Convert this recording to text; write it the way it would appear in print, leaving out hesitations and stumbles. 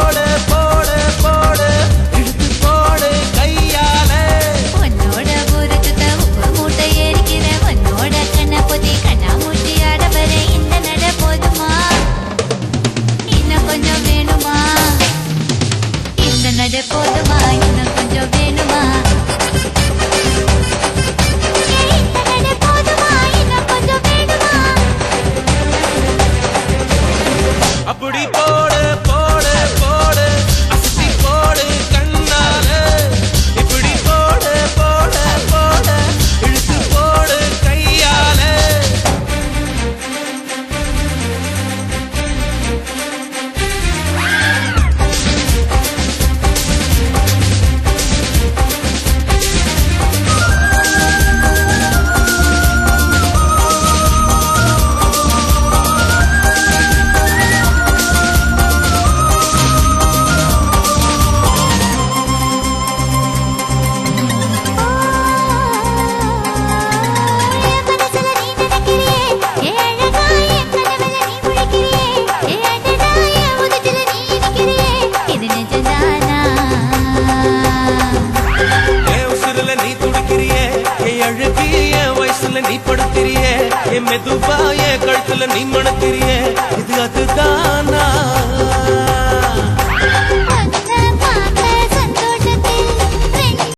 போடு போடு போடு இழுத்து போடு கையால உன்னோட ஊரு சுத்த உப்பு மூட்டை ஏறிக்கிற உன்னோட கண்ண பொதி கண்ணா மூட்டி ஆடவர இந்த நட போதுமா இன்னும் கொஞ்சம் வேணுமா இந்த நட போதுமா இன்னும் கொஞ்சம் வேணுமா அப்படி போடு போடு போடு அசத்தி போடு கண்ணால இப்படி போடு போடு போடு இழுத்து போடு கையால நீ படுத்திரியே மெதுவா கழுத்துல நீ மணத்திரியே இது அதுதான்